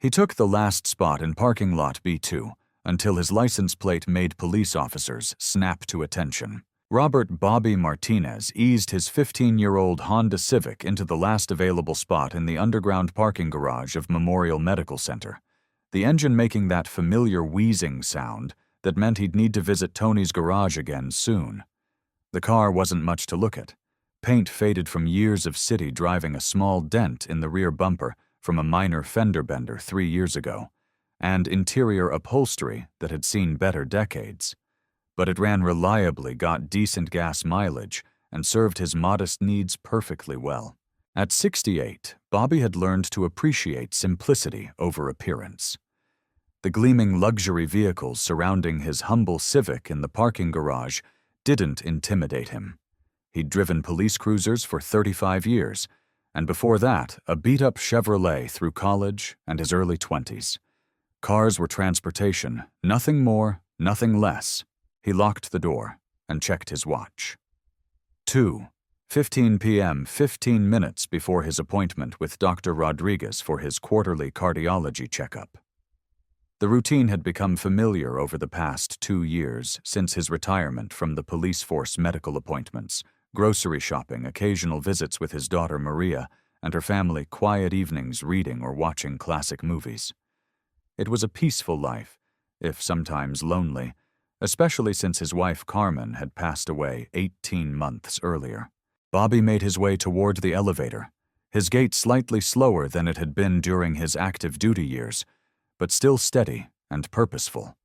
He took the last spot in parking lot B2 until his license plate made police officers snap to attention. Robert Bobby Martinez eased his 15-year-old Honda Civic into the last available spot in the underground parking garage of Memorial Medical Center, the engine making that familiar wheezing sound that meant he'd need to visit Tony's garage again soon. The car wasn't much to look at. Paint faded from years of city driving, a small dent in the rear bumper from a minor fender bender 3 years ago, and interior upholstery that had seen better decades. But it ran reliably, got decent gas mileage, and served his modest needs perfectly well. At 68, Bobby had learned to appreciate simplicity over appearance. The gleaming luxury vehicles surrounding his humble Civic in the parking garage didn't intimidate him. He'd driven police cruisers for 35 years, and before that, a beat-up Chevrolet through college and his early 20s. Cars were transportation, nothing more, nothing less. He locked the door and checked his watch. 2:15 p.m., 15 minutes before his appointment with Dr. Rodriguez for his quarterly cardiology checkup. The routine had become familiar over the past 2 years since his retirement from the police force. Medical appointments, grocery shopping, occasional visits with his daughter Maria, and her family, quiet evenings reading or watching classic movies. It was a peaceful life, if sometimes lonely, especially since his wife Carmen had passed away 18 months earlier. Bobby made his way toward the elevator, his gait slightly slower than it had been during his active duty years, but still steady and purposeful.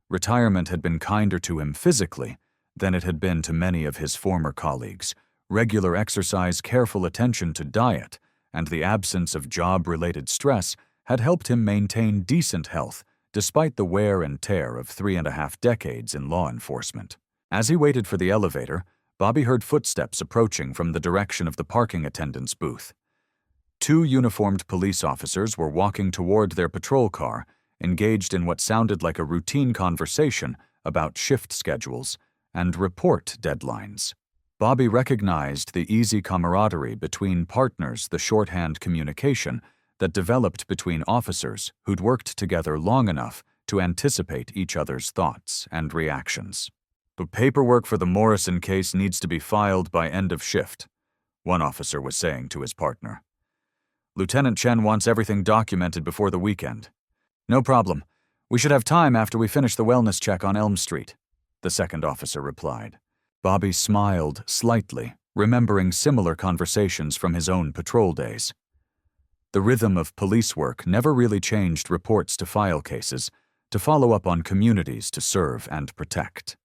Retirement had been kinder to him physically than it had been to many of his former colleagues. Regular exercise, careful attention to diet, and the absence of job-related stress had helped him maintain decent health despite the wear and tear of 3.5 decades in law enforcement. As he waited for the elevator, Bobby heard footsteps approaching from the direction of the parking attendant's booth. 2 uniformed police officers were walking toward their patrol car, engaged in what sounded like a routine conversation about shift schedules and report deadlines. Bobby recognized the easy camaraderie between partners, the shorthand communication that developed between officers who'd worked together long enough to anticipate each other's thoughts and reactions. "The paperwork for the Morrison case needs to be filed by end of shift," one officer was saying to his partner. "Lieutenant Chen wants everything documented before the weekend." "No problem. We should have time after we finish the wellness check on Elm Street," the second officer replied. Bobby smiled slightly, remembering similar conversations from his own patrol days. The rhythm of police work never really changed: reports to file cases, to follow up on communities to serve and protect.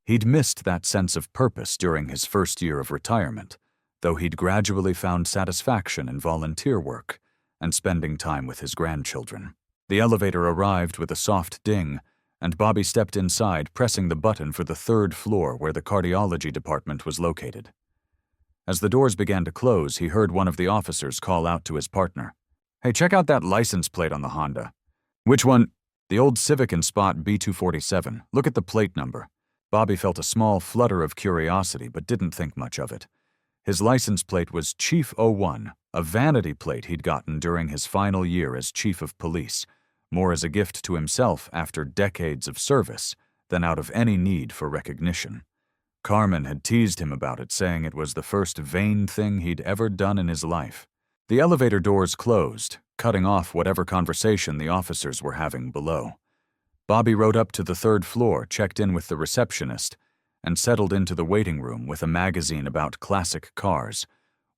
He'd missed that sense of purpose during his first year of retirement, though he'd gradually found satisfaction in volunteer work and spending time with his grandchildren. The elevator arrived with a soft ding, and Bobby stepped inside, pressing the button for the 3rd floor where the cardiology department was located. As the doors began to close, he heard one of the officers call out to his partner, "Hey, check out that license plate on the Honda." "Which one?" "The old Civic in spot B247. Look at the plate number." Bobby felt a small flutter of curiosity but didn't think much of it. His license plate was Chief 01, a vanity plate he'd gotten during his final year as chief of police, more as a gift to himself after decades of service than out of any need for recognition. Carmen had teased him about it, saying it was the first vain thing he'd ever done in his life. The elevator doors closed, cutting off whatever conversation the officers were having below. Bobby rode up to the 3rd floor, checked in with the receptionist, and settled into the waiting room with a magazine about classic cars,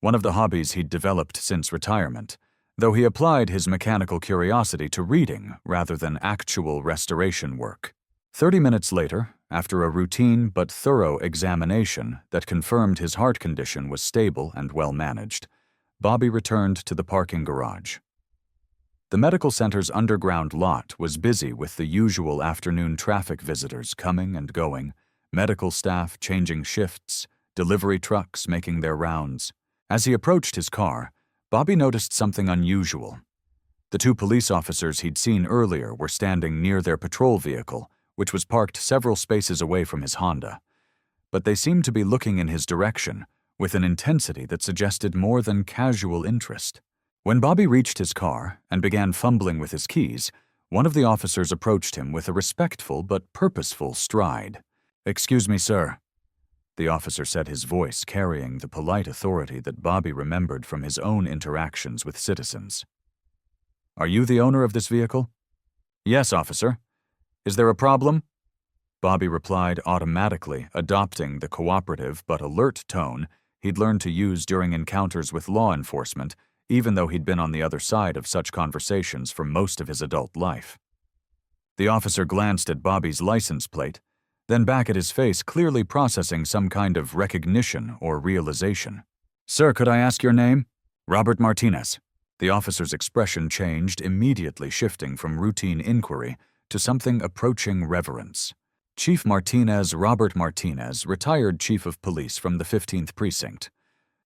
one of the hobbies he'd developed since retirement, though he applied his mechanical curiosity to reading rather than actual restoration work. 30 minutes later, after a routine but thorough examination that confirmed his heart condition was stable and well managed, Bobby returned to the parking garage. The medical center's underground lot was busy with the usual afternoon traffic, visitors coming and going, medical staff changing shifts, delivery trucks making their rounds. As he approached his car, Bobby noticed something unusual. The 2 police officers he'd seen earlier were standing near their patrol vehicle, which was parked several spaces away from his Honda. But they seemed to be looking in his direction with an intensity that suggested more than casual interest. When Bobby reached his car and began fumbling with his keys, one of the officers approached him with a respectful but purposeful stride. "Excuse me, sir," the officer said, his voice carrying the polite authority that Bobby remembered from his own interactions with citizens. "Are you the owner of this vehicle?" "Yes, officer." "Is there a problem?" Bobby replied automatically, adopting the cooperative but alert tone he'd learned to use during encounters with law enforcement, even though he'd been on the other side of such conversations for most of his adult life. The officer glanced at Bobby's license plate, then back at his face, clearly processing some kind of recognition or realization. "Sir, could I ask your name?" "Robert Martinez." The officer's expression changed, immediately shifting from routine inquiry to something approaching reverence. Chief Martinez, Robert Martinez, retired chief of police from the 15th Precinct.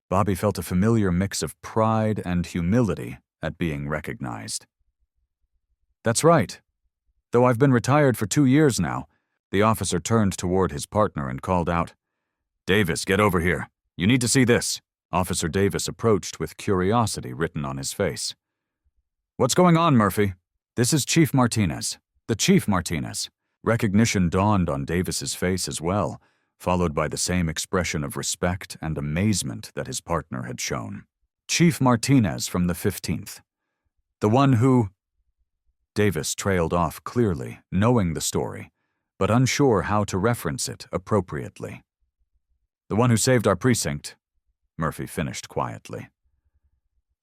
Bobby felt a familiar mix of pride and humility at being recognized. "That's right. Though I've been retired for 2 years now." The officer turned toward his partner and called out, "Davis, get over here. You need to see this." Officer Davis approached with curiosity written on his face. "What's going on, Murphy?" "This is Chief Martinez. The Chief Martinez." Recognition dawned on Davis's face as well, followed by the same expression of respect and amazement that his partner had shown. "Chief Martinez from the 15th. The one who—" Davis trailed off clearly, knowing the story, but unsure how to reference it appropriately. "The one who saved our precinct," Murphy finished quietly.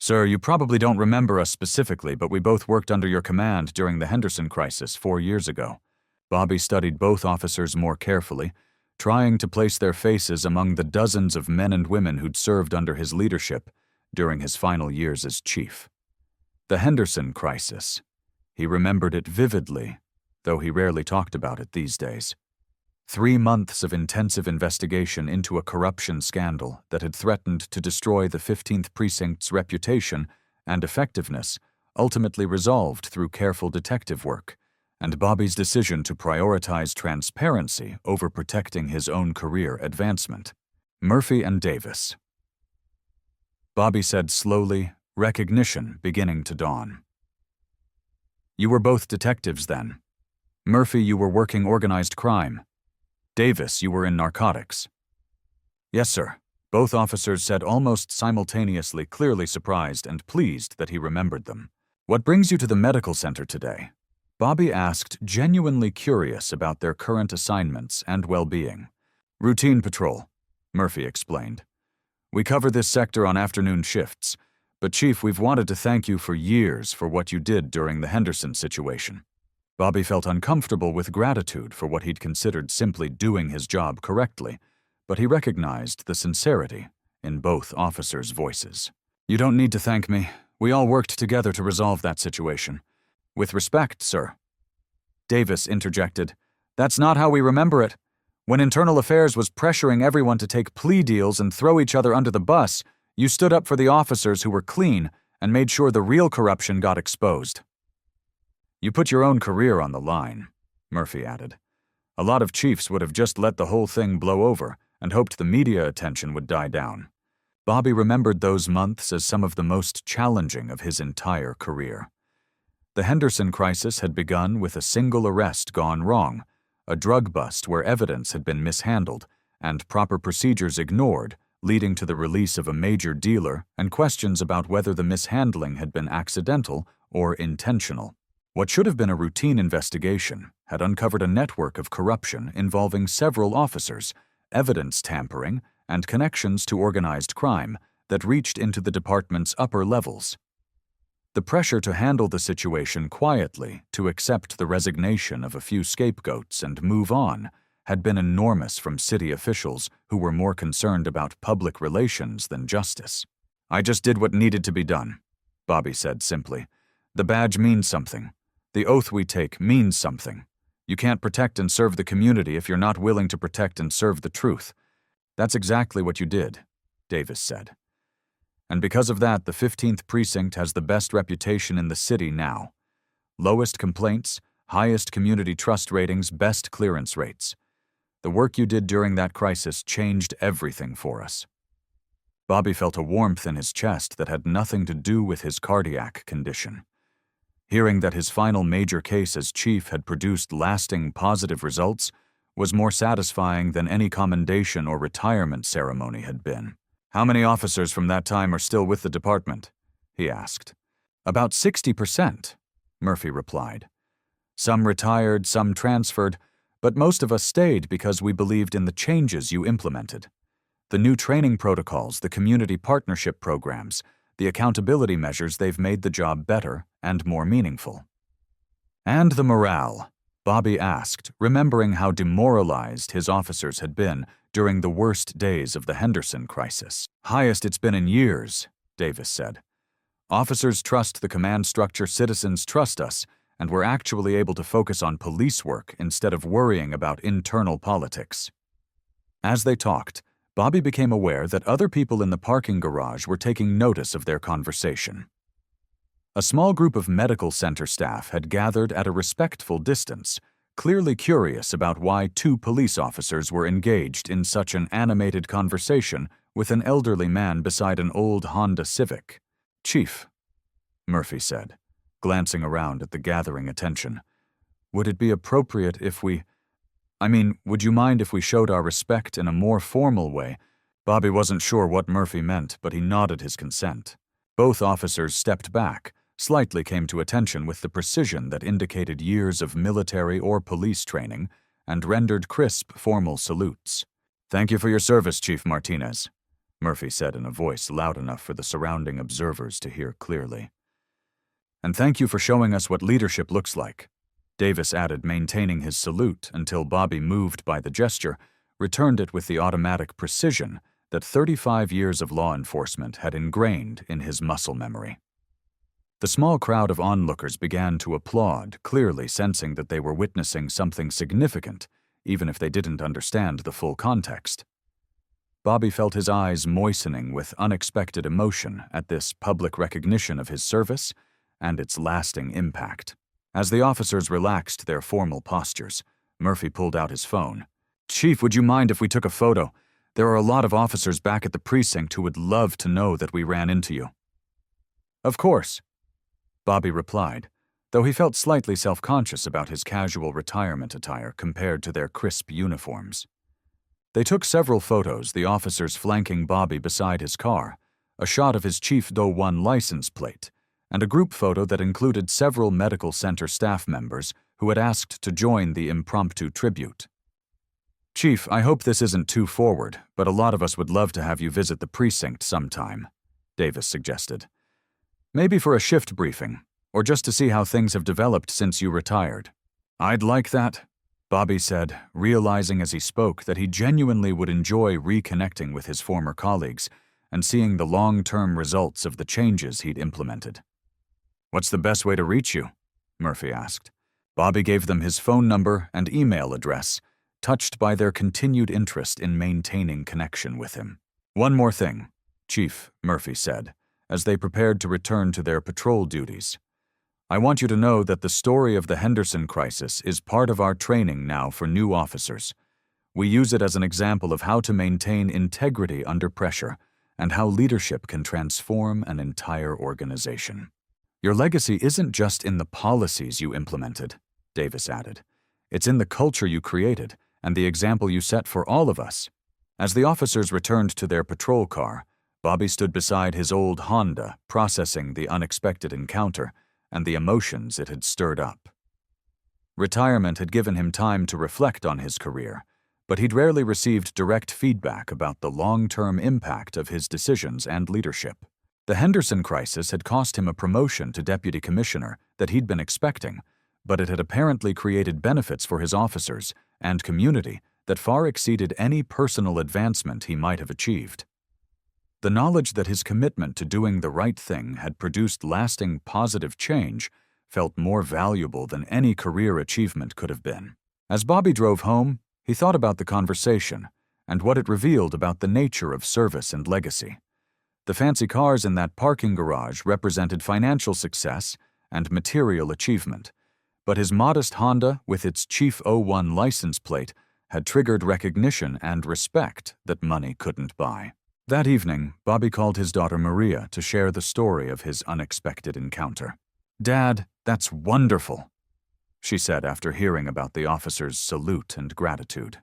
"Sir, you probably don't remember us specifically, but we both worked under your command during the Henderson crisis 4 years ago." Bobby studied both officers more carefully, trying to place their faces among the dozens of men and women who'd served under his leadership during his final years as chief. The Henderson crisis. He remembered it vividly, though he rarely talked about it these days. 3 months of intensive investigation into a corruption scandal that had threatened to destroy the 15th Precinct's reputation and effectiveness, ultimately resolved through careful detective work, and Bobby's decision to prioritize transparency over protecting his own career advancement. Murphy and Davis. Bobby said slowly, recognition beginning to dawn. "You were both detectives then. Murphy, you were working organized crime. Davis, you were in narcotics." "Yes, sir," both officers said almost simultaneously, clearly surprised and pleased that he remembered them. "What brings you to the medical center today?" Bobby asked, genuinely curious about their current assignments and well-being. "Routine patrol," Murphy explained. "We cover this sector on afternoon shifts, but Chief, we've wanted to thank you for years for what you did during the Henderson situation." Bobby felt uncomfortable with gratitude for what he'd considered simply doing his job correctly, but he recognized the sincerity in both officers' voices. "You don't need to thank me. We all worked together to resolve that situation." "With respect, sir." Davis interjected, "That's not how we remember it. When Internal Affairs was pressuring everyone to take plea deals and throw each other under the bus, you stood up for the officers who were clean and made sure the real corruption got exposed." "You put your own career on the line," Murphy added. "A lot of chiefs would have just let the whole thing blow over and hoped the media attention would die down." Bobby remembered those months as some of the most challenging of his entire career. The Henderson crisis had begun with a single arrest gone wrong, a drug bust where evidence had been mishandled and proper procedures ignored, leading to the release of a major dealer and questions about whether the mishandling had been accidental or intentional. What should have been a routine investigation had uncovered a network of corruption involving several officers, evidence tampering, and connections to organized crime that reached into the department's upper levels. The pressure to handle the situation quietly, to accept the resignation of a few scapegoats and move on, had been enormous from city officials who were more concerned about public relations than justice. "I just did what needed to be done," Bobby said simply. "The badge means something. The oath we take means something. You can't protect and serve the community if you're not willing to protect and serve the truth." "That's exactly what you did," Davis said. "And because of that, the 15th Precinct has the best reputation in the city now. Lowest complaints, highest community trust ratings, best clearance rates. The work you did during that crisis changed everything for us." Bobby felt a warmth in his chest that had nothing to do with his cardiac condition. Hearing that his final major case as chief had produced lasting positive results was more satisfying than any commendation or retirement ceremony had been. "How many officers from that time are still with the department?" he asked. "About 60%, Murphy replied. "Some retired, some transferred, but most of us stayed because we believed in the changes you implemented. The new training protocols, the community partnership programs, the accountability measures, they've made the job better and more meaningful." "And the morale?" Bobby asked, remembering how demoralized his officers had been during the worst days of the Henderson crisis. "Highest it's been in years," Davis said. "Officers trust the command structure, citizens trust us, and we're actually able to focus on police work instead of worrying about internal politics." As they talked, Bobby became aware that other people in the parking garage were taking notice of their conversation. A small group of medical center staff had gathered at a respectful distance, clearly curious about why two police officers were engaged in such an animated conversation with an elderly man beside an old Honda Civic. "Chief," Murphy said, glancing around at the gathering attention, "would it be appropriate if would you mind if we showed our respect in a more formal way?" Bobby wasn't sure what Murphy meant, but he nodded his consent. Both officers stepped back, slightly came to attention with the precision that indicated years of military or police training, and rendered crisp, formal salutes. "Thank you for your service, Chief Martinez," Murphy said in a voice loud enough for the surrounding observers to hear clearly. "And thank you for showing us what leadership looks like," Davis added, maintaining his salute until Bobby, moved by the gesture, returned it with the automatic precision that 35 years of law enforcement had ingrained in his muscle memory. The small crowd of onlookers began to applaud, clearly sensing that they were witnessing something significant, even if they didn't understand the full context. Bobby felt his eyes moistening with unexpected emotion at this public recognition of his service and its lasting impact. As the officers relaxed their formal postures, Murphy pulled out his phone. "Chief, would you mind if we took a photo? There are a lot of officers back at the precinct who would love to know that we ran into you." "Of course," Bobby replied, though he felt slightly self-conscious about his casual retirement attire compared to their crisp uniforms. They took several photos, the officers flanking Bobby beside his car, a shot of his Chief Do 1 license plate, and a group photo that included several medical center staff members who had asked to join the impromptu tribute. "Chief, I hope this isn't too forward, but a lot of us would love to have you visit the precinct sometime," Davis suggested. "Maybe for a shift briefing, or just to see how things have developed since you retired." "I'd like that," Bobby said, realizing as he spoke that he genuinely would enjoy reconnecting with his former colleagues and seeing the long-term results of the changes he'd implemented. "What's the best way to reach you?" Murphy asked. Bobby gave them his phone number and email address, touched by their continued interest in maintaining connection with him. "One more thing," Chief, Murphy said, as they prepared to return to their patrol duties. "I want you to know that the story of the Henderson crisis is part of our training now for new officers. We use it as an example of how to maintain integrity under pressure and how leadership can transform an entire organization. Your legacy isn't just in the policies you implemented," Davis added. "It's in the culture you created and the example you set for all of us." As the officers returned to their patrol car, Bobby stood beside his old Honda, processing the unexpected encounter and the emotions it had stirred up. Retirement had given him time to reflect on his career, but he'd rarely received direct feedback about the long-term impact of his decisions and leadership. The Henderson crisis had cost him a promotion to deputy commissioner that he'd been expecting, but it had apparently created benefits for his officers and community that far exceeded any personal advancement he might have achieved. The knowledge that his commitment to doing the right thing had produced lasting positive change felt more valuable than any career achievement could have been. As Bobby drove home, he thought about the conversation and what it revealed about the nature of service and legacy. The fancy cars in that parking garage represented financial success and material achievement, but his modest Honda with its Chief O1 license plate had triggered recognition and respect that money couldn't buy. That evening, Bobby called his daughter Maria to share the story of his unexpected encounter. "Dad, that's wonderful," she said after hearing about the officer's salute and gratitude.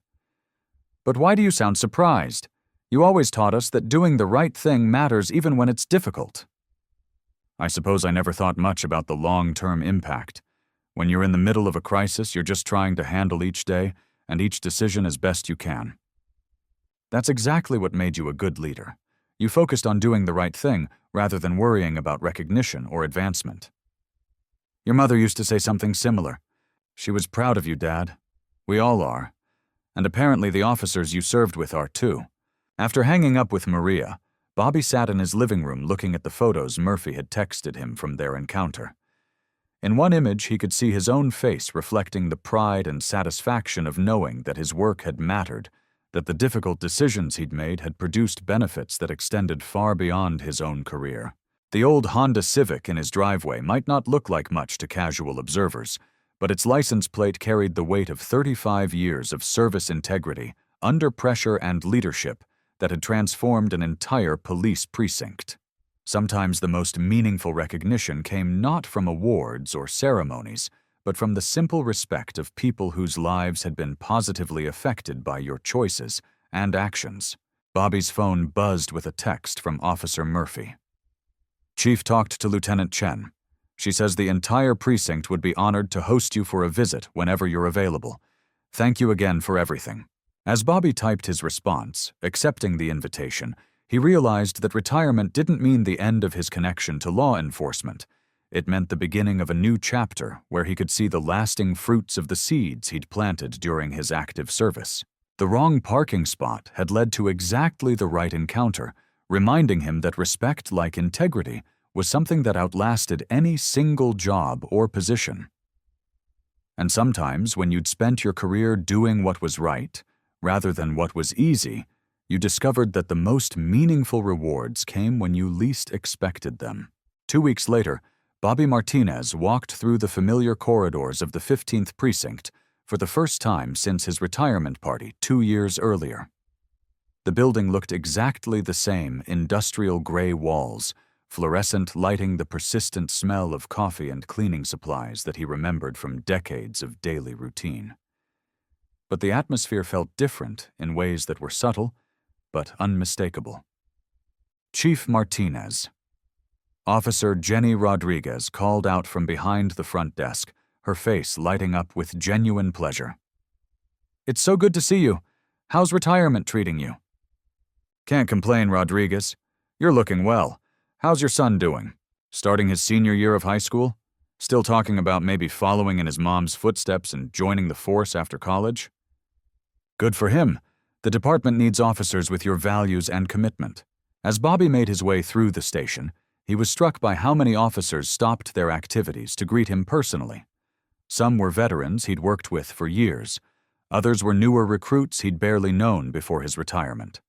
"But why do you sound surprised? You always taught us that doing the right thing matters even when it's difficult." "I suppose I never thought much about the long-term impact. When you're in the middle of a crisis, you're just trying to handle each day and each decision as best you can. That's exactly what made you a good leader. You focused on doing the right thing rather than worrying about recognition or advancement." "Your mother used to say something similar. She was proud of you, Dad. We all are. And apparently the officers you served with are too." After hanging up with Maria, Bobby sat in his living room looking at the photos Murphy had texted him from their encounter. In one image, he could see his own face reflecting the pride and satisfaction of knowing that his work had mattered, that the difficult decisions he'd made had produced benefits that extended far beyond his own career. The old Honda Civic in his driveway might not look like much to casual observers, but its license plate carried the weight of 35 years of service integrity, under pressure and leadership that had transformed an entire police precinct. Sometimes the most meaningful recognition came not from awards or ceremonies, but from the simple respect of people whose lives had been positively affected by your choices and actions. Bobby's phone buzzed with a text from Officer Murphy. "Chief talked to Lieutenant Chen. She says the entire precinct would be honored to host you for a visit whenever you're available. Thank you again for everything." As Bobby typed his response, accepting the invitation, he realized that retirement didn't mean the end of his connection to law enforcement. It meant the beginning of a new chapter where he could see the lasting fruits of the seeds he'd planted during his active service. The wrong parking spot had led to exactly the right encounter, reminding him that respect, like integrity, was something that outlasted any single job or position. And sometimes, when you'd spent your career doing what was right, rather than what was easy, you discovered that the most meaningful rewards came when you least expected them. 2 weeks later, Bobby Martinez walked through the familiar corridors of the 15th Precinct for the first time since his retirement party 2 years earlier. The building looked exactly the same: industrial gray walls, fluorescent lighting, the persistent smell of coffee and cleaning supplies that he remembered from decades of daily routine. But the atmosphere felt different in ways that were subtle but unmistakable. "Chief Martinez." Officer Jenny Rodriguez called out from behind the front desk, her face lighting up with genuine pleasure. "It's so good to see you. How's retirement treating you?" "Can't complain, Rodriguez. You're looking well. How's your son doing? Starting his senior year of high school? Still talking about maybe following in his mom's footsteps and joining the force after college?" "Good for him. The department needs officers with your values and commitment." As Bobby made his way through the station, he was struck by how many officers stopped their activities to greet him personally. Some were veterans he'd worked with for years. Others were newer recruits he'd barely known before his retirement.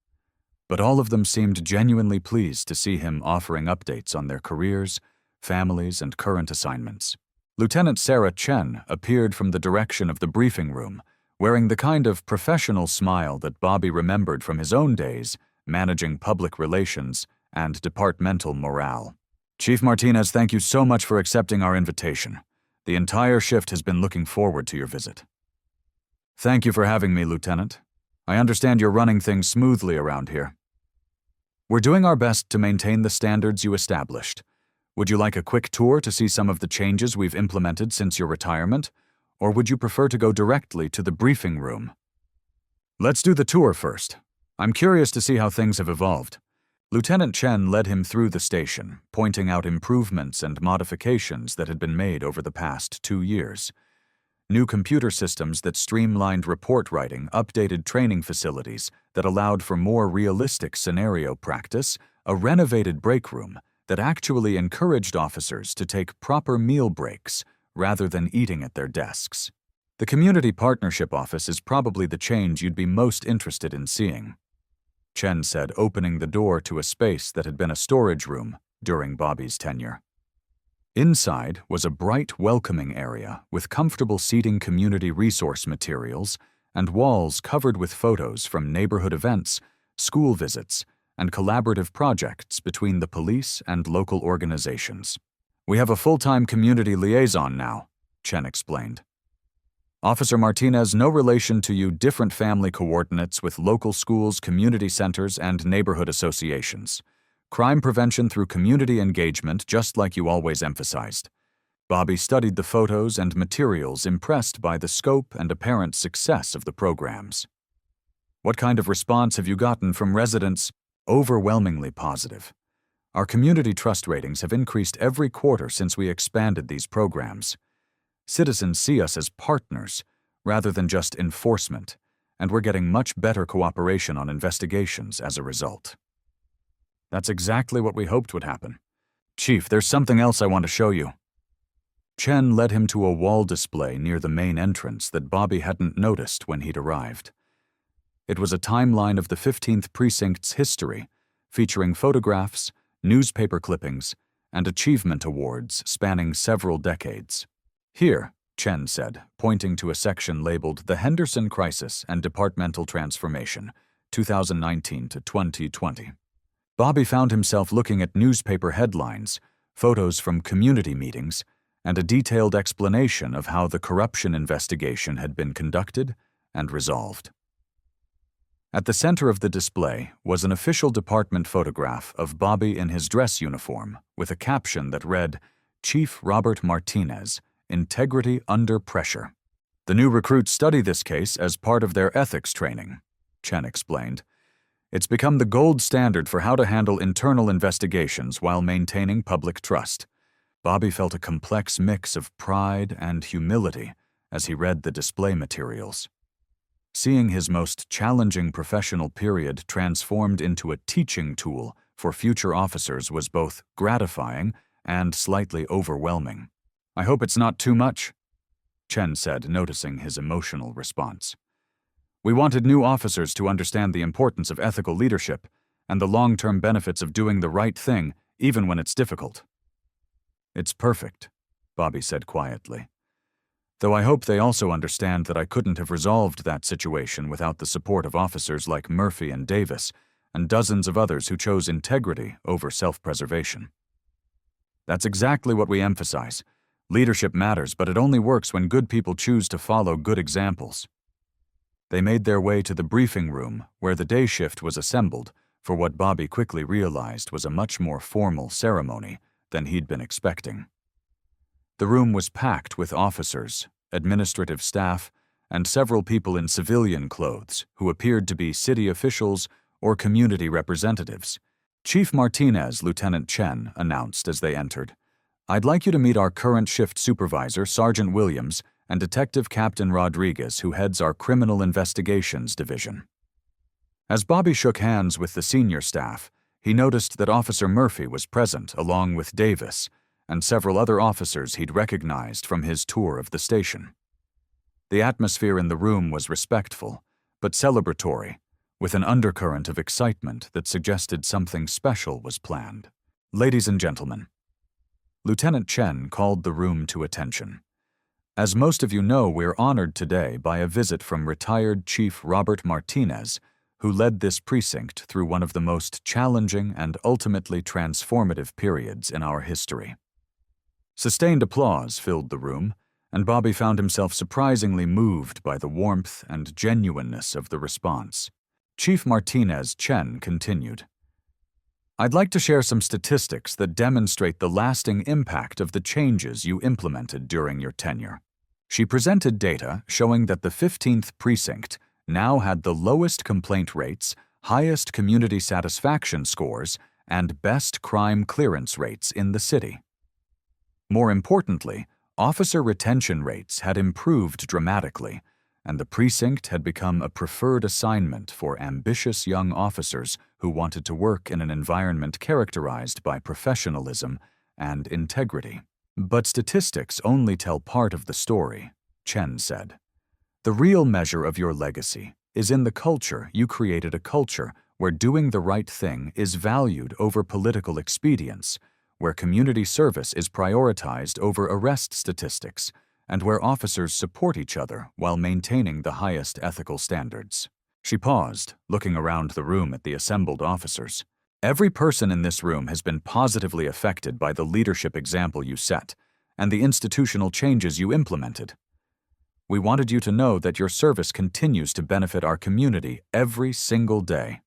But all of them seemed genuinely pleased to see him, offering updates on their careers, families, and current assignments. Lieutenant Sarah Chen appeared from the direction of the briefing room, wearing the kind of professional smile that Bobby remembered from his own days managing public relations and departmental morale. "Chief Martinez, thank you so much for accepting our invitation. The entire shift has been looking forward to your visit." "Thank you for having me, Lieutenant. I understand you're running things smoothly around here." "We're doing our best to maintain the standards you established. Would you like a quick tour to see some of the changes we've implemented since your retirement, or would you prefer to go directly to the briefing room?" "Let's do the tour first. I'm curious to see how things have evolved." Lieutenant Chen led him through the station, pointing out improvements and modifications that had been made over the past 2 years. New computer systems that streamlined report writing, updated training facilities that allowed for more realistic scenario practice, a renovated break room that actually encouraged officers to take proper meal breaks rather than eating at their desks. The Community Partnership Office is probably the change you'd be most interested in seeing, Chen said, opening the door to a space that had been a storage room during Bobby's tenure. Inside was a bright, welcoming area with comfortable seating, community resource materials, and walls covered with photos from neighborhood events, school visits, and collaborative projects between the police and local organizations. We have a full-time community liaison now, Chen explained. Officer Martinez, no relation to you, different family coordinates with local schools, community centers, and neighborhood associations. Crime prevention through community engagement, just like you always emphasized. Bobby studied the photos and materials, impressed by the scope and apparent success of the programs. What kind of response have you gotten from residents? Overwhelmingly positive. Our community trust ratings have increased every quarter since we expanded these programs. Citizens see us as partners rather than just enforcement, and we're getting much better cooperation on investigations as a result. That's exactly what we hoped would happen. Chief, there's something else I want to show you. Chen led him to a wall display near the main entrance that Bobby hadn't noticed when he'd arrived. It was a timeline of the 15th Precinct's history, featuring photographs, newspaper clippings, and achievement awards spanning several decades. Here, Chen said, pointing to a section labeled The Henderson Crisis and Departmental Transformation, 2019 to 2020. Bobby found himself looking at newspaper headlines, photos from community meetings, and a detailed explanation of how the corruption investigation had been conducted and resolved. At the center of the display was an official department photograph of Bobby in his dress uniform with a caption that read, Chief Robert Martinez, Integrity Under Pressure. The new recruits study this case as part of their ethics training, Chen explained. It's become the gold standard for how to handle internal investigations while maintaining public trust. Bobby felt a complex mix of pride and humility as he read the display materials. Seeing his most challenging professional period transformed into a teaching tool for future officers was both gratifying and slightly overwhelming. I hope it's not too much, Chen said, noticing his emotional response. We wanted new officers to understand the importance of ethical leadership and the long-term benefits of doing the right thing, even when it's difficult. It's perfect, Bobby said quietly. Though I hope they also understand that I couldn't have resolved that situation without the support of officers like Murphy and Davis, and dozens of others who chose integrity over self-preservation. That's exactly what we emphasize. Leadership matters, but it only works when good people choose to follow good examples. They made their way to the briefing room, where the day shift was assembled, for what Bobby quickly realized was a much more formal ceremony than he'd been expecting. The room was packed with officers, administrative staff, and several people in civilian clothes who appeared to be city officials or community representatives. Chief Martinez, Lieutenant Chen, announced as they entered, I'd like you to meet our current shift supervisor, Sergeant Williams, and Detective Captain Rodriguez, who heads our Criminal Investigations Division. As Bobby shook hands with the senior staff, he noticed that Officer Murphy was present along with Davis and several other officers he'd recognized from his tour of the station. The atmosphere in the room was respectful, but celebratory, with an undercurrent of excitement that suggested something special was planned. Ladies and gentlemen, Lieutenant Chen called the room to attention. As most of you know, we're honored today by a visit from retired Chief Robert Martinez, who led this precinct through one of the most challenging and ultimately transformative periods in our history. Sustained applause filled the room, and Bobby found himself surprisingly moved by the warmth and genuineness of the response. Chief Martinez, Chen continued, I'd like to share some statistics that demonstrate the lasting impact of the changes you implemented during your tenure. She presented data showing that the 15th Precinct now had the lowest complaint rates, highest community satisfaction scores, and best crime clearance rates in the city. More importantly, officer retention rates had improved dramatically, and the precinct had become a preferred assignment for ambitious young officers who wanted to work in an environment characterized by professionalism and integrity. But statistics only tell part of the story, Chen said. The real measure of your legacy is in the culture. You created a culture where doing the right thing is valued over political expedience, where community service is prioritized over arrest statistics, and where officers support each other while maintaining the highest ethical standards. She paused, looking around the room at the assembled officers. Every person in this room has been positively affected by the leadership example you set and the institutional changes you implemented. We wanted you to know that your service continues to benefit our community every single day.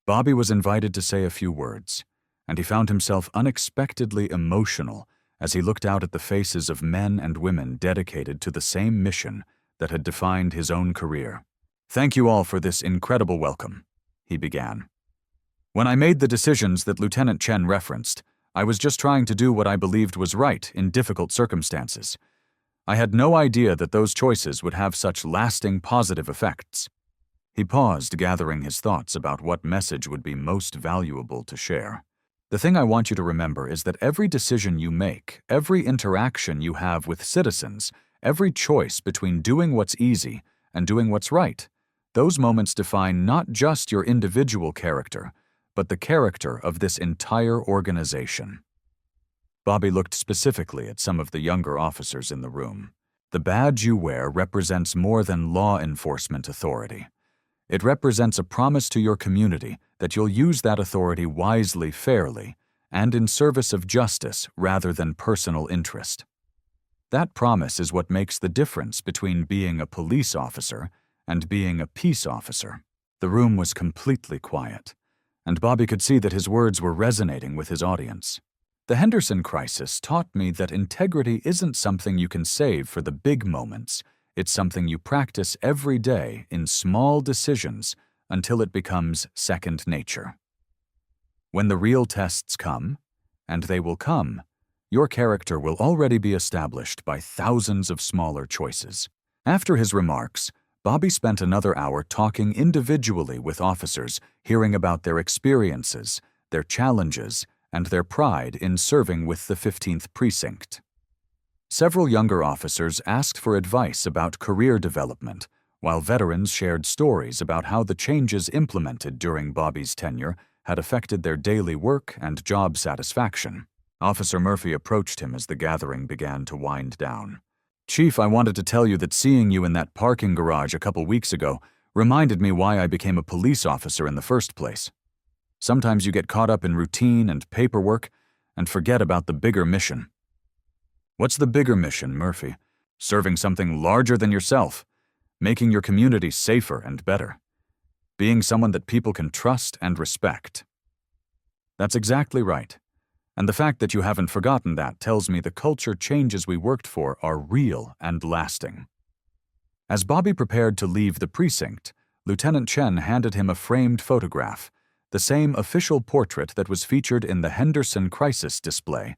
Bobby was invited to say a few words, and he found himself unexpectedly emotional as he looked out at the faces of men and women dedicated to the same mission that had defined his own career. "Thank you all for this incredible welcome," he began. "When I made the decisions that Lieutenant Chen referenced, I was just trying to do what I believed was right in difficult circumstances. I had no idea that those choices would have such lasting positive effects." He paused, gathering his thoughts about what message would be most valuable to share. "The thing I want you to remember is that every decision you make, every interaction you have with citizens, every choice between doing what's easy and doing what's right, those moments define not just your individual character, but the character of this entire organization." Bobby looked specifically at some of the younger officers in the room. "The badge you wear represents more than law enforcement authority. It represents a promise to your community that you'll use that authority wisely, fairly, and in service of justice rather than personal interest. That promise is what makes the difference between being a police officer and being a peace officer." The room was completely quiet, and Bobby could see that his words were resonating with his audience. "The Henderson crisis taught me that integrity isn't something you can save for the big moments. It's something you practice every day in small decisions until it becomes second nature. When the real tests come, and they will come, your character will already be established by thousands of smaller choices." After his remarks, Bobby spent another hour talking individually with officers, hearing about their experiences, their challenges, and their pride in serving with the 15th Precinct. Several younger officers asked for advice about career development, while veterans shared stories about how the changes implemented during Bobby's tenure had affected their daily work and job satisfaction. Officer Murphy approached him as the gathering began to wind down. "Chief, I wanted to tell you that seeing you in that parking garage a couple weeks ago reminded me why I became a police officer in the first place. Sometimes you get caught up in routine and paperwork and forget about the bigger mission." "What's the bigger mission, Murphy?" "Serving something larger than yourself, making your community safer and better, being someone that people can trust and respect." "That's exactly right. And the fact that you haven't forgotten that tells me the culture changes we worked for are real and lasting." As Bobby prepared to leave the precinct, Lieutenant Chen handed him a framed photograph, the same official portrait that was featured in the Henderson Crisis display,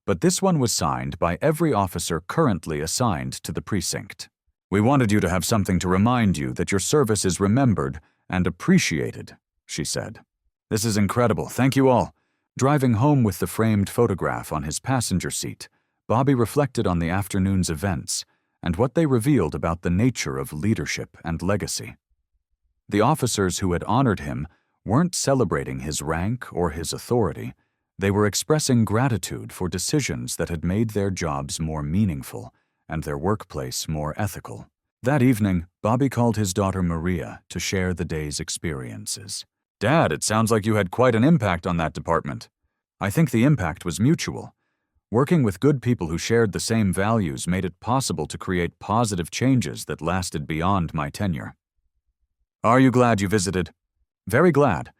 but this one was signed by every officer currently assigned to the precinct. "We wanted you to have something to remind you that your service is remembered and appreciated," she said. "This is incredible. Thank you all." Driving home with the framed photograph on his passenger seat, Bobby reflected on the afternoon's events and what they revealed about the nature of leadership and legacy. The officers who had honored him weren't celebrating his rank or his authority. They were expressing gratitude for decisions that had made their jobs more meaningful and their workplace more ethical. That evening, Bobby called his daughter Maria to share the day's experiences. "Dad, it sounds like you had quite an impact on that department." "I think the impact was mutual. Working with good people who shared the same values made it possible to create positive changes that lasted beyond my tenure." "Are you glad you visited?" "Very glad.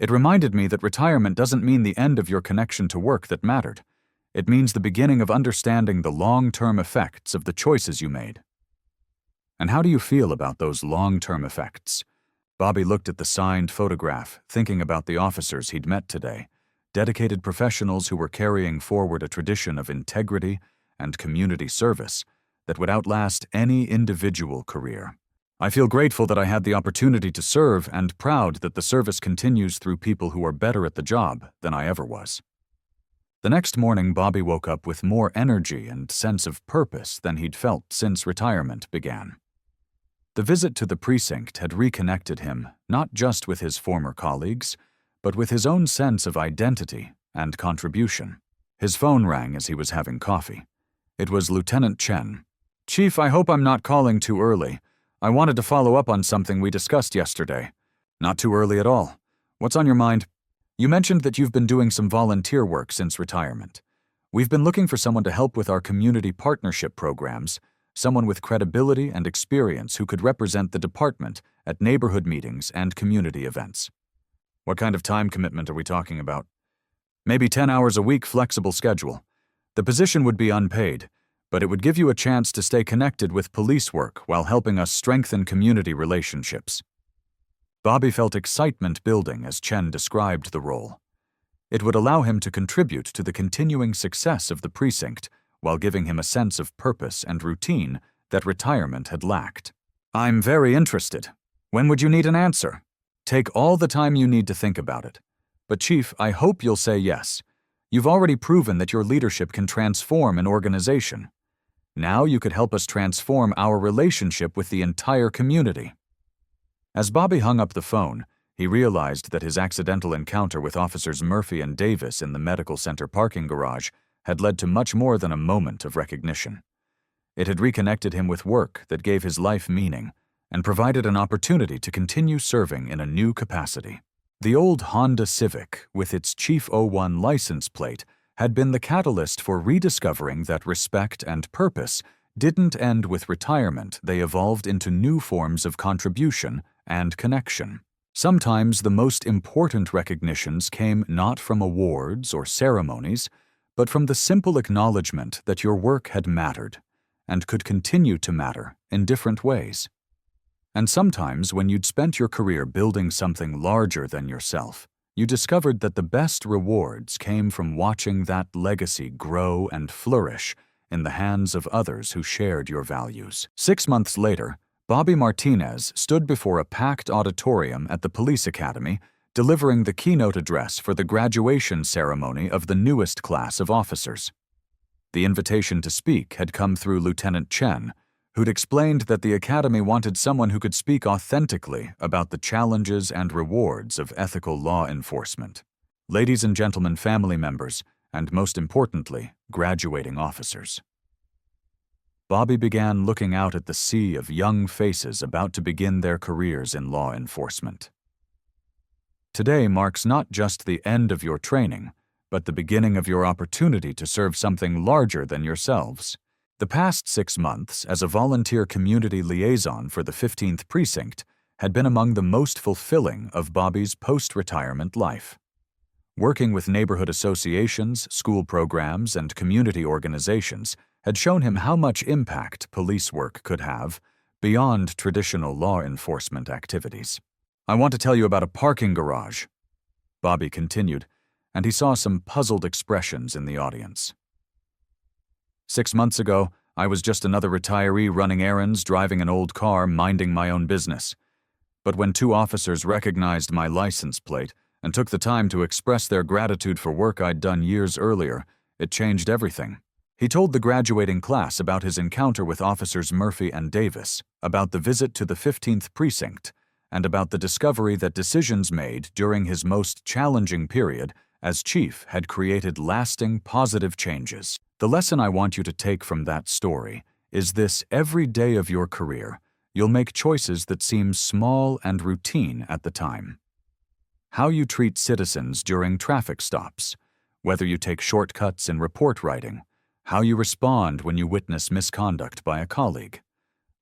It reminded me that retirement doesn't mean the end of your connection to work that mattered. It means the beginning of understanding the long-term effects of the choices you made." "And how do you feel about those long-term effects?" Bobby looked at the signed photograph, thinking about the officers he'd met today, dedicated professionals who were carrying forward a tradition of integrity and community service that would outlast any individual career. "I feel grateful that I had the opportunity to serve and proud that the service continues through people who are better at the job than I ever was." The next morning, Bobby woke up with more energy and sense of purpose than he'd felt since retirement began. The visit to the precinct had reconnected him not just with his former colleagues, but with his own sense of identity and contribution. His phone rang as he was having coffee. It was Lieutenant Chen. "Chief, I hope I'm not calling too early. I wanted to follow up on something we discussed yesterday. Not too early at all. What's on your mind? You mentioned that you've been doing some volunteer work since retirement. We've been looking for someone to help with our community partnership programs, someone with credibility and experience who could represent the department at neighborhood meetings and community events. What kind of time commitment are we talking about? Maybe 10 hours a week flexible schedule. The position would be unpaid, but it would give you a chance to stay connected with police work while helping us strengthen community relationships. Bobby felt excitement building as Chen described the role. It would allow him to contribute to the continuing success of the precinct while giving him a sense of purpose and routine that retirement had lacked. I'm very interested. When would you need an answer? Take all the time you need to think about it. But Chief, I hope you'll say yes. You've already proven that your leadership can transform an organization. Now you could help us transform our relationship with the entire community. As Bobby hung up the phone, he realized that his accidental encounter with Officers Murphy and Davis in the medical center parking garage had led to much more than a moment of recognition. It had reconnected him with work that gave his life meaning and provided an opportunity to continue serving in a new capacity. The old Honda Civic, with its Chief 01 license plate, had been the catalyst for rediscovering that respect and purpose didn't end with retirement. They evolved into new forms of contribution and connection. Sometimes the most important recognitions came not from awards or ceremonies, but from the simple acknowledgement that your work had mattered and could continue to matter in different ways. And sometimes when you'd spent your career building something larger than yourself, you discovered that the best rewards came from watching that legacy grow and flourish in the hands of others who shared your values. 6 months later, Bobby Martinez stood before a packed auditorium at the police academy, delivering the keynote address for the graduation ceremony of the newest class of officers. The invitation to speak had come through Lieutenant Chen, who'd explained that the academy wanted someone who could speak authentically about the challenges and rewards of ethical law enforcement. Ladies and gentlemen, family members, and most importantly, graduating officers. Bobby began looking out at the sea of young faces about to begin their careers in law enforcement. Today marks not just the end of your training, but the beginning of your opportunity to serve something larger than yourselves. The past 6 months as a volunteer community liaison for the 15th Precinct had been among the most fulfilling of Bobby's post-retirement life. Working with neighborhood associations, school programs, and community organizations had shown him how much impact police work could have beyond traditional law enforcement activities. I want to tell you about a parking garage, Bobby continued, and he saw some puzzled expressions in the audience. 6 months ago, I was just another retiree running errands, driving an old car, minding my own business. But when 2 officers recognized my license plate and took the time to express their gratitude for work I'd done years earlier, it changed everything. He told the graduating class about his encounter with Officers Murphy and Davis, about the visit to the 15th Precinct, and about the discovery that decisions made during his most challenging period as chief had created lasting positive changes. The lesson I want you to take from that story is this: every day of your career, you'll make choices that seem small and routine at the time. How you treat citizens during traffic stops, whether you take shortcuts in report writing, how you respond when you witness misconduct by a colleague.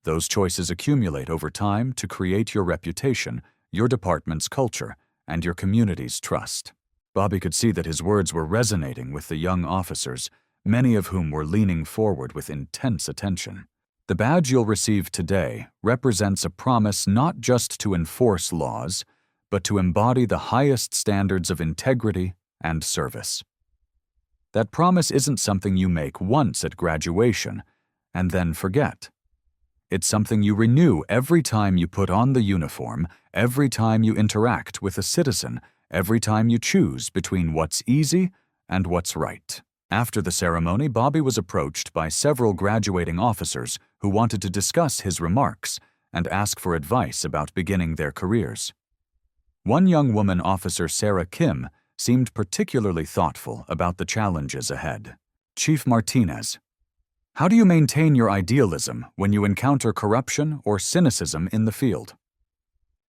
Those choices accumulate over time to create your reputation, your department's culture, and your community's trust. Bobby could see that his words were resonating with the young officers, many of whom were leaning forward with intense attention. The badge you'll receive today represents a promise not just to enforce laws, but to embody the highest standards of integrity and service. That promise isn't something you make once at graduation and then forget. It's something you renew every time you put on the uniform, every time you interact with a citizen, every time you choose between what's easy and what's right. After the ceremony, Bobby was approached by several graduating officers who wanted to discuss his remarks and ask for advice about beginning their careers. One young woman, Officer Sarah Kim, seemed particularly thoughtful about the challenges ahead. Chief Martinez, How do you maintain your idealism when you encounter corruption or cynicism in the field?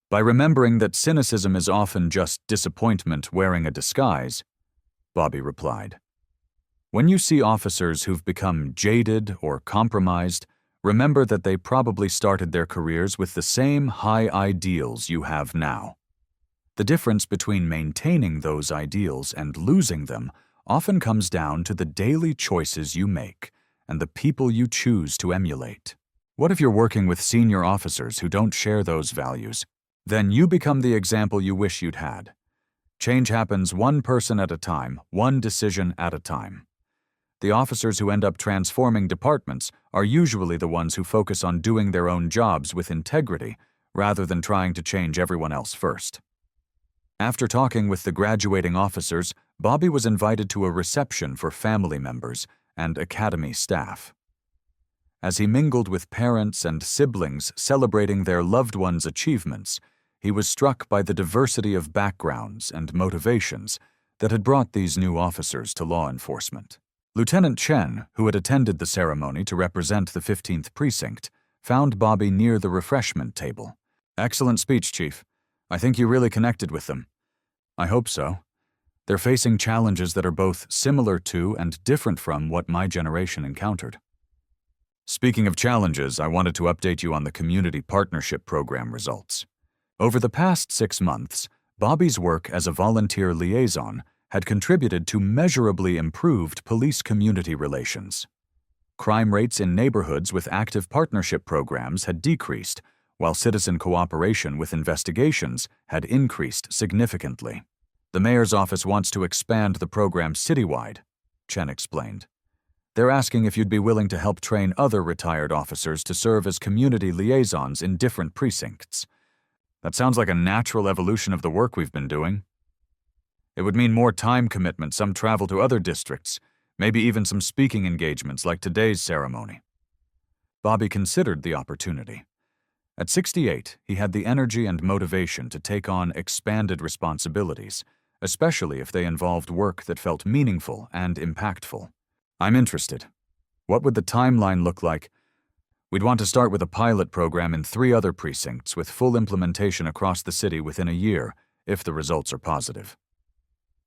By remembering that cynicism is often just disappointment wearing a disguise, Bobby replied. When you see officers who've become jaded or compromised, remember that they probably started their careers with the same high ideals you have now. The difference between maintaining those ideals and losing them often comes down to the daily choices you make and the people you choose to emulate. What if you're working with senior officers who don't share those values? Then you become the example you wish you'd had. Change happens one person at a time, one decision at a time. The officers who end up transforming departments are usually the ones who focus on doing their own jobs with integrity rather than trying to change everyone else first. After talking with the graduating officers, Bobby was invited to a reception for family members and academy staff. As he mingled with parents and siblings celebrating their loved ones' achievements, he was struck by the diversity of backgrounds and motivations that had brought these new officers to law enforcement. Lieutenant Chen, who had attended the ceremony to represent the 15th Precinct, found Bobby near the refreshment table. "Excellent speech, Chief. I think you really connected with them." "I hope so. They're facing challenges that are both similar to and different from what my generation encountered." Speaking of challenges, I wanted to update you on the Community Partnership Program results. Over the past 6 months, Bobby's work as a volunteer liaison had contributed to measurably improved police-community relations. Crime rates in neighborhoods with active partnership programs had decreased, while citizen cooperation with investigations had increased significantly. "The mayor's office wants to expand the program citywide," Chen explained. "They're asking if you'd be willing to help train other retired officers to serve as community liaisons in different precincts." "That sounds like a natural evolution of the work we've been doing." "It would mean more time commitment, some travel to other districts, maybe even some speaking engagements like today's ceremony." Bobby considered the opportunity. At 68, he had the energy and motivation to take on expanded responsibilities, especially if they involved work that felt meaningful and impactful. "I'm interested. What would the timeline look like?" "We'd want to start with a pilot program in 3 other precincts with full implementation across the city within a year, if the results are positive."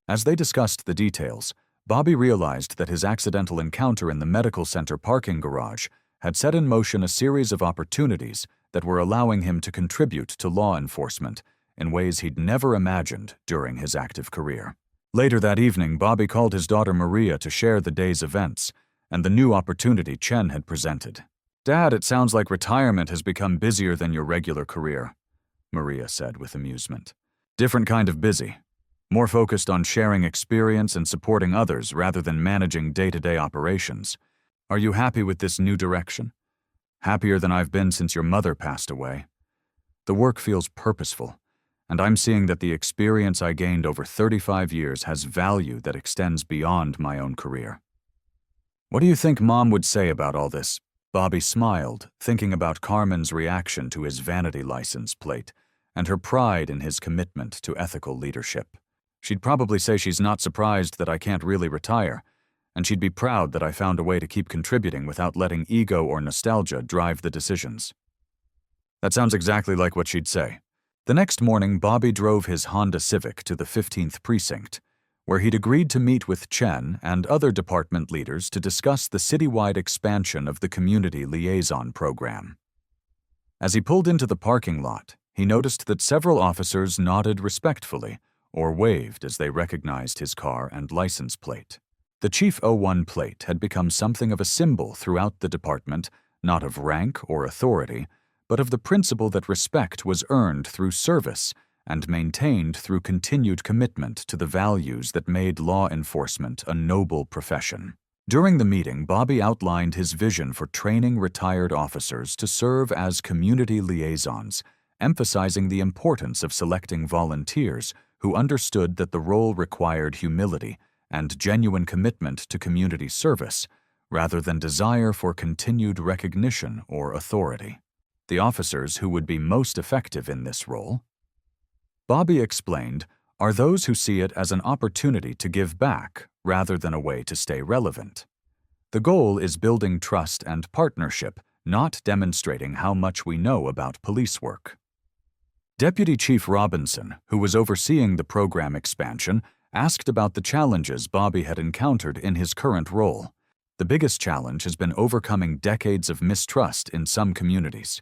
As they discussed the details, Bobby realized that his accidental encounter in the medical center parking garage had set in motion a series of opportunities that were allowing him to contribute to law enforcement in ways he'd never imagined during his active career. Later that evening, Bobby called his daughter Maria to share the day's events and the new opportunity Chen had presented. "Dad, it sounds like retirement has become busier than your regular career," Maria said with amusement. "Different kind of busy. More focused on sharing experience and supporting others rather than managing day-to-day operations. Are you happy with this new direction?" "Happier than I've been since your mother passed away. The work feels purposeful, and I'm seeing that the experience I gained over 35 years has value that extends beyond my own career." "What do you think Mom would say about all this?" Bobby smiled, thinking about Carmen's reaction to his vanity license plate and her pride in his commitment to ethical leadership. "She'd probably say she's not surprised that I can't really retire, and she'd be proud that I found a way to keep contributing without letting ego or nostalgia drive the decisions." "That sounds exactly like what she'd say." The next morning, Bobby drove his Honda Civic to the 15th Precinct, where he'd agreed to meet with Chen and other department leaders to discuss the citywide expansion of the Community Liaison Program. As he pulled into the parking lot, he noticed that several officers nodded respectfully or waved as they recognized his car and license plate. The Chief 01 plate had become something of a symbol throughout the department, not of rank or authority, but of the principle that respect was earned through service and maintained through continued commitment to the values that made law enforcement a noble profession. During the meeting, Bobby outlined his vision for training retired officers to serve as community liaisons, emphasizing the importance of selecting volunteers who understood that the role required humility and genuine commitment to community service, rather than desire for continued recognition or authority. The officers who would be most effective in this role, Bobby explained, are those who see it as an opportunity to give back rather than a way to stay relevant. The The goal is building trust and partnership, not demonstrating how much we know about police work. Deputy Chief Robinson, who was overseeing the program expansion, asked about the challenges Bobby had encountered in his current role. The biggest challenge has been overcoming decades of mistrust in some communities.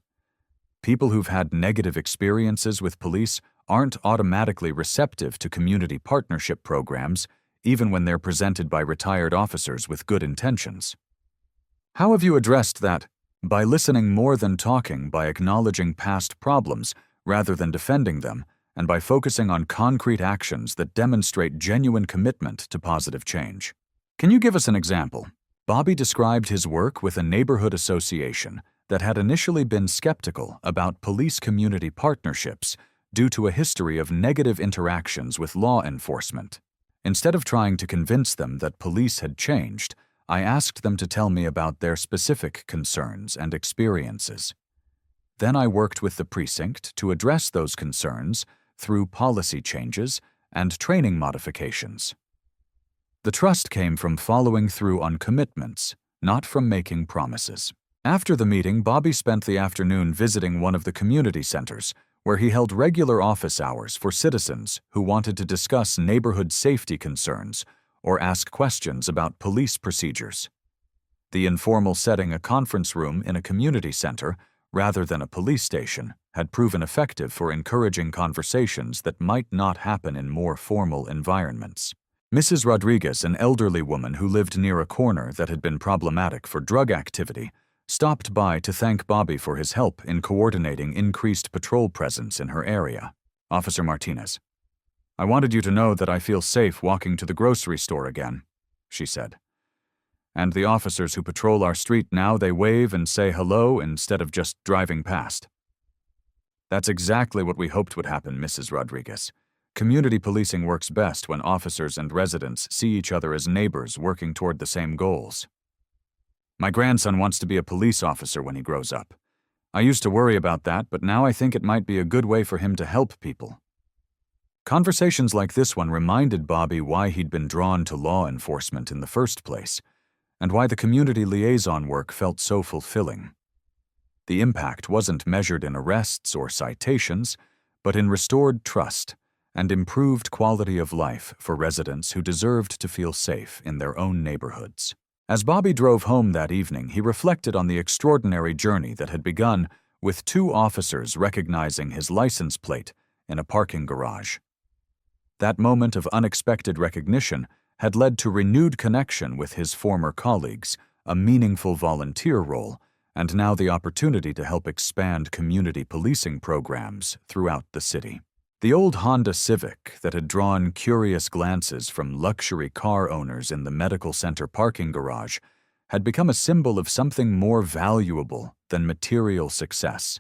People who've had negative experiences with police aren't automatically receptive to community partnership programs, even when they're presented by retired officers with good intentions. How have you addressed that? By listening more than talking, by acknowledging past problems rather than defending them, and by focusing on concrete actions that demonstrate genuine commitment to positive change. Can you give us an example? Bobby described his work with a neighborhood association that had initially been skeptical about police community partnerships due to a history of negative interactions with law enforcement. Instead of trying to convince them that police had changed, I asked them to tell me about their specific concerns and experiences. Then I worked with the precinct to address those concerns through policy changes and training modifications. The trust came from following through on commitments, not from making promises. After the meeting, Bobby spent the afternoon visiting one of the community centers, where he held regular office hours for citizens who wanted to discuss neighborhood safety concerns or ask questions about police procedures. The informal setting, a conference room in a community center rather than a police station, had proven effective for encouraging conversations that might not happen in more formal environments. Mrs. Rodriguez, an elderly woman who lived near a corner that had been problematic for drug activity, stopped by to thank Bobby for his help in coordinating increased patrol presence in her area. Officer Martinez, I wanted you to know that I feel safe walking to the grocery store again, she said. And the officers who patrol our street now, they wave and say hello instead of just driving past. That's exactly what we hoped would happen, Mrs. Rodriguez. Community policing works best when officers and residents see each other as neighbors working toward the same goals. My grandson wants to be a police officer when he grows up. I used to worry about that, but now I think it might be a good way for him to help people. Conversations like this one reminded Bobby why he'd been drawn to law enforcement in the first place, and why the community liaison work felt so fulfilling. The impact wasn't measured in arrests or citations, but in restored trust and improved quality of life for residents who deserved to feel safe in their own neighborhoods. As Bobby drove home that evening, he reflected on the extraordinary journey that had begun with 2 officers recognizing his license plate in a parking garage. That moment of unexpected recognition had led to renewed connection with his former colleagues, a meaningful volunteer role, and now the opportunity to help expand community policing programs throughout the city. The old Honda Civic that had drawn curious glances from luxury car owners in the medical center parking garage had become a symbol of something more valuable than material success,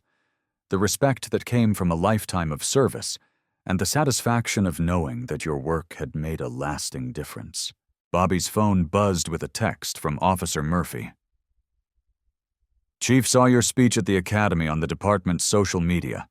the respect that came from a lifetime of service, and the satisfaction of knowing that your work had made a lasting difference. Bobby's phone buzzed with a text from Officer Murphy. Chief saw your speech at the academy on the department's social media.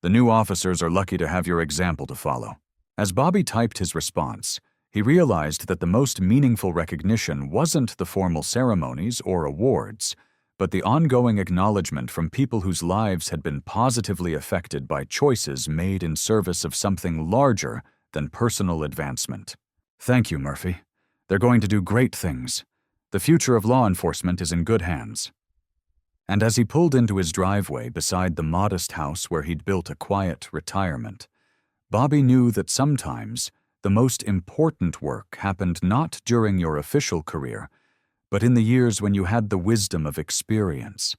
The new officers are lucky to have your example to follow. As Bobby typed his response, he realized that the most meaningful recognition wasn't the formal ceremonies or awards, but the ongoing acknowledgement from people whose lives had been positively affected by choices made in service of something larger than personal advancement. Thank you, Murphy. They're going to do great things. The future of law enforcement is in good hands. And as he pulled into his driveway beside the modest house where he'd built a quiet retirement, Bobby knew that sometimes the most important work happened not during your official career, but in the years when you had the wisdom of experience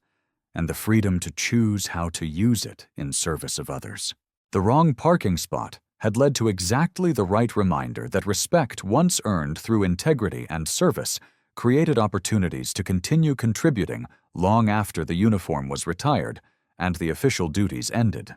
and the freedom to choose how to use it in service of others. The wrong parking spot had led to exactly the right reminder that respect once earned through integrity and service created opportunities to continue contributing long after the uniform was retired and the official duties ended.